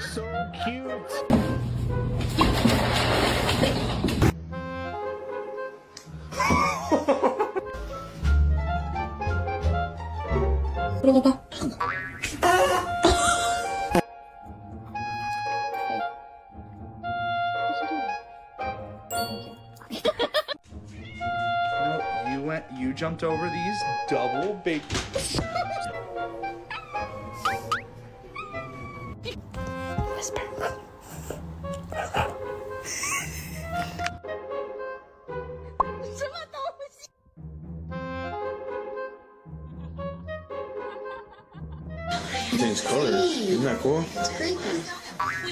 So cute. 들어가봐. No, you jumped over these double big. Whisper. Change colors. Isn't that cool? It's creepy.